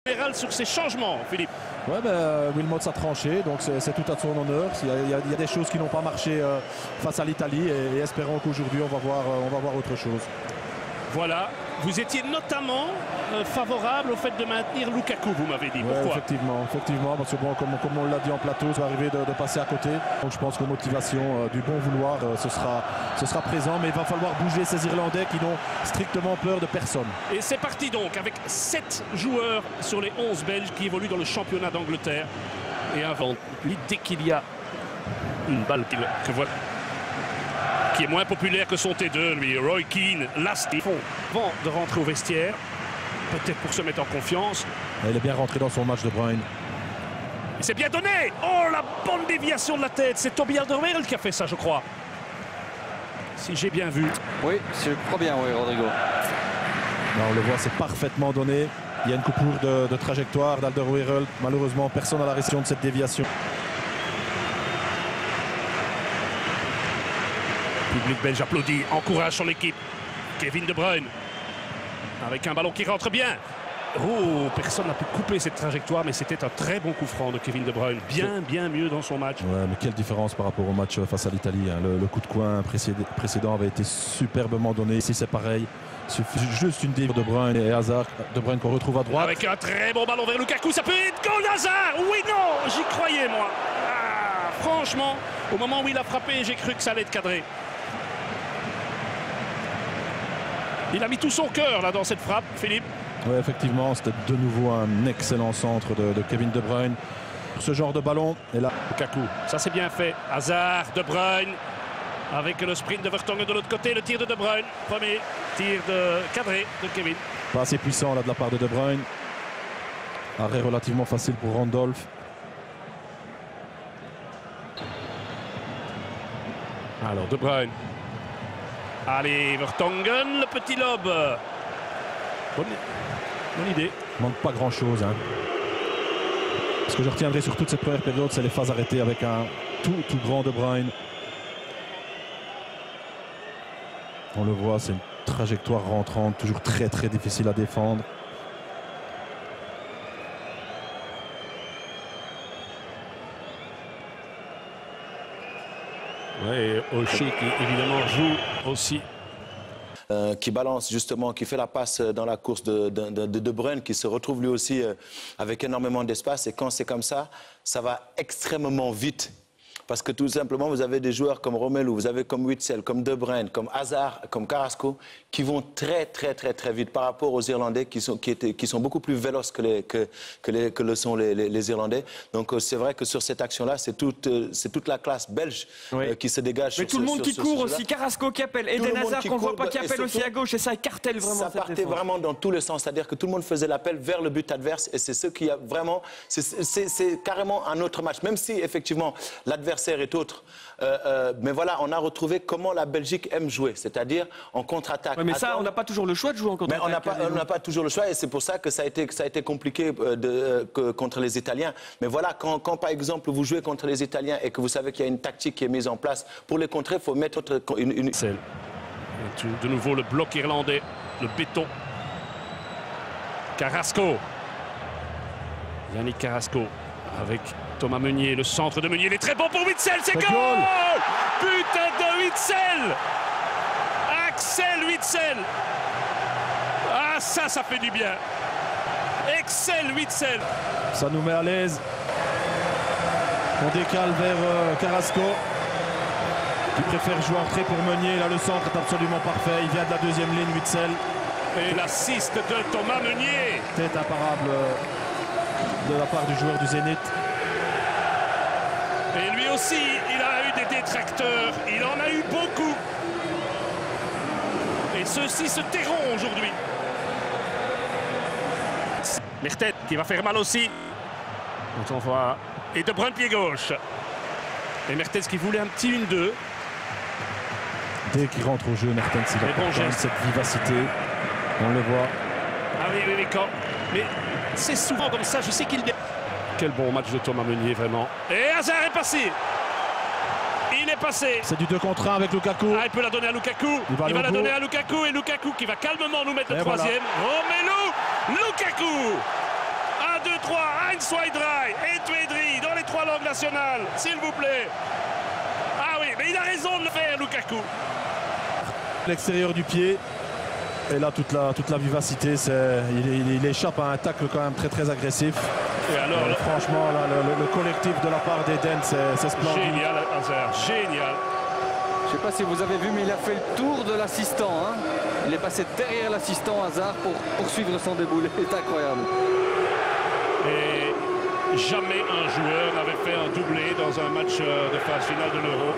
Général sur ces changements, Philippe. Ouais, Wilmots a tranché, donc c'est tout à son honneur. Il y a des choses qui n'ont pas marché face à l'Italie et espérons qu'aujourd'hui on va voir autre chose. Voilà, vous étiez notamment favorable au fait de maintenir Lukaku, vous m'avez dit. Pourquoi? Effectivement, parce que bon, comme on l'a dit en plateau, ça va arriver de passer à côté. Donc je pense que motivation du bon vouloir, ce sera présent, mais il va falloir bouger ces Irlandais qui n'ont strictement peur de personne. Et c'est parti donc avec 7 joueurs sur les 11 Belges qui évoluent dans le championnat d'Angleterre. Et avant, dès qu'il y a une balle qui est moins populaire que son T2, lui, Roy Keane, Lasty, avant de rentrer au vestiaire, peut-être pour se mettre en confiance. Il est bien rentré dans son match, De Bruyne. Et c'est bien donné. Oh, la bonne déviation de la tête. C'est Toby Alderweireld qui a fait ça, je crois. Si j'ai bien vu. Oui, je crois bien, oui, Rodrigo. Là, on le voit, c'est parfaitement donné. Il y a une coupure de trajectoire d'Alderweireld. Malheureusement, personne n'a la réaction de cette déviation. Le public belge applaudit, encourage son équipe. Kevin De Bruyne, avec un ballon qui rentre bien. Oh, personne n'a pu couper cette trajectoire, mais c'était un très bon coup franc de Kevin De Bruyne. Bien mieux dans son match. Ouais, mais quelle différence par rapport au match face à l'Italie. Hein. Le coup de coin précédent avait été superbement donné. Ici, c'est pareil. Il suffit juste une déviation de Bruyne et Hazard. De Bruyne qu'on retrouve à droite. Avec un très bon ballon vers Lukaku, ça peut être goal Hazard. Oui, non, j'y croyais, moi. Ah, franchement, au moment où il a frappé, j'ai cru que ça allait être cadré. Il a mis tout son cœur là dans cette frappe, Philippe. Oui, effectivement, c'était de nouveau un excellent centre de Kevin De Bruyne. Ce genre de ballon, et là, Lukaku, ça c'est bien fait. Hazard, De Bruyne, avec le sprint de Vertonghen de l'autre côté, le tir de De Bruyne. Premier tir cadré de Kevin. Pas assez puissant là de la part de De Bruyne. Arrêt relativement facile pour Randolph. Alors De Bruyne. Allez, Vertonghen, le petit lob. Bonne idée. Il manque pas grand-chose. Hein. Ce que je retiendrai sur toute cette première période, c'est les phases arrêtées avec un tout grand De Bruyne. On le voit, c'est une trajectoire rentrante, toujours très difficile à défendre. Oui, Oshie qui évidemment joue aussi. Qui balance justement, qui fait la passe dans la course de Bruyne, qui se retrouve lui aussi avec énormément d'espace. Et quand c'est comme ça va extrêmement vite. Parce que tout simplement, vous avez des joueurs comme Romelu, vous avez comme Witsel, comme De Bruyne, comme Hazard, comme Carrasco, qui vont très vite par rapport aux Irlandais qui sont beaucoup plus véloces que le sont les Irlandais. Donc c'est vrai que sur cette action-là, c'est toute la classe belge qui se dégage. Mais tout le monde qui court aussi, Carrasco qui appelle, Eden Hazard qu'on ne voit pas qui appelle aussi à gauche, et ça cartèle vraiment. Ça partait vraiment dans tous les sens, c'est-à-dire que tout le monde faisait l'appel vers le but adverse, et c'est ce qui a vraiment, c'est carrément un autre match, même si effectivement l'adversaire est autre. Mais voilà, on a retrouvé comment la Belgique aime jouer, c'est-à-dire en contre-attaque. Ouais, mais ça, on n'a pas toujours le choix de jouer en contre-attaque. Mais on n'a pas toujours le choix, et c'est pour ça que ça a été compliqué contre les Italiens. Mais voilà, quand par exemple vous jouez contre les Italiens et que vous savez qu'il y a une tactique qui est mise en place pour les contrer, il faut mettre une... De nouveau le bloc irlandais, le béton. Carrasco. Yannick Carrasco avec Thomas Meunier, le centre de Meunier, il est très bon pour Witsel, c'est goal! Putain de Witsel! Axel Witsel! Ah, ça fait du bien! Excel Witsel! Ça nous met à l'aise. On décale vers Carrasco, qui préfère jouer entrée pour Meunier. Là, le centre est absolument parfait. Il vient de la deuxième ligne, Witsel. Et l'assist de Thomas Meunier! Tête imparable de la part du joueur du Zénith. Et lui aussi, il a eu des détracteurs. Il en a eu beaucoup. Et ceux-ci se tairont aujourd'hui. Mertens qui va faire mal aussi. On voit. Et De Bruyne pied gauche. Et Mertens qui voulait un petit 1-2. Dès qu'il rentre au jeu, Mertens, il a cette vivacité. On le voit. Ah oui, mais c'est souvent comme ça. Je sais qu'il... Quel bon match de Thomas Meunier, vraiment. Et Hazard est passé. Il est passé. C'est du 2 contre 1 avec Lukaku. Ah, il peut la donner à Lukaku. Il va la donner à Lukaku. Et Lukaku qui va calmement nous mettre le troisième. Romelu Lukaku. Swijdrai et Tuedri dans les 3 langues nationales, s'il vous plaît. Ah oui, mais il a raison de le faire, Lukaku. L'extérieur du pied. Et là, toute la vivacité, il échappe à un tacle quand même très agressif. Et alors, franchement, là, le collectif de la part d'Eden, c'est splendide. Génial, Hazard, génial. Je ne sais pas si vous avez vu, mais il a fait le tour de l'assistant. Hein. Il est passé derrière l'assistant Hazard pour poursuivre son déboulé. C'est incroyable. Et jamais un joueur n'avait fait un doublé dans un match de phase finale de l'Euro.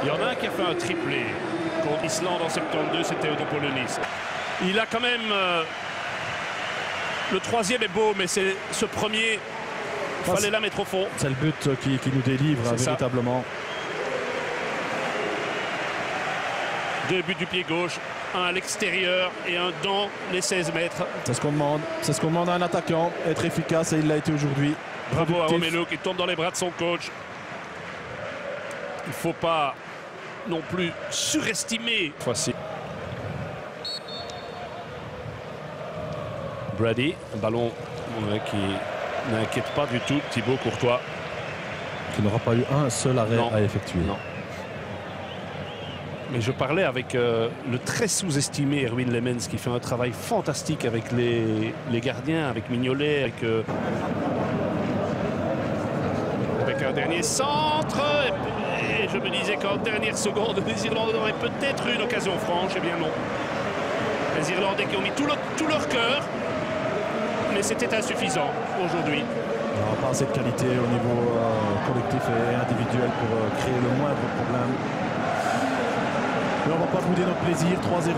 Il y en a un qui a fait un triplé contre l'Islande en 72, c'était Odopolonis. Il a quand même... le 3e est beau, mais c'est ce premier, il fallait la mettre au fond. C'est le but qui nous délivre véritablement. 2 buts du pied gauche, un à l'extérieur et un dans les 16 mètres. C'est ce qu'on demande. C'est ce qu'on demande à un attaquant, être efficace, et il l'a été aujourd'hui. Bravo à Romelu qui tombe dans les bras de son coach. Il ne faut pas non plus surestimer. Voici. Brady, un ballon qui n'inquiète pas du tout Thibaut Courtois. Qui n'aura pas eu un seul arrêt à effectuer. Non. Mais je parlais avec le très sous-estimé Erwin Lemmens qui fait un travail fantastique avec les gardiens, avec Mignolet, avec un dernier centre. Et je me disais qu'en dernière seconde, les Irlandais auraient peut-être une occasion franche. Eh bien non. Les Irlandais qui ont mis tout leur cœur. Mais c'était insuffisant aujourd'hui. Pas assez de qualité au niveau collectif et individuel pour créer le moindre problème. Mais on ne va pas bouder notre plaisir. 3-0.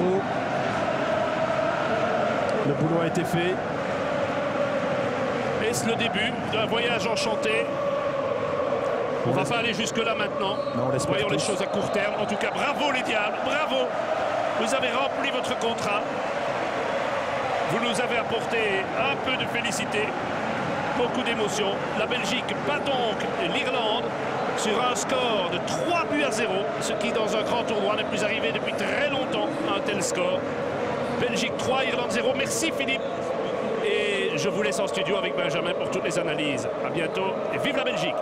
Le boulot a été fait. Est-ce le début d'un voyage enchanté? On ne va pas aller jusque-là maintenant. Non, voyons les choses à court terme. En tout cas, bravo les Diables, bravo. Vous avez rempli votre contrat. Vous nous avez apporté un peu de félicité, beaucoup d'émotions. La Belgique bat donc l'Irlande sur un score de 3-0, ce qui dans un grand tournoi n'est plus arrivé depuis très longtemps, un tel score. Belgique 3, Irlande 0. Merci Philippe. Et je vous laisse en studio avec Benjamin pour toutes les analyses. À bientôt et vive la Belgique.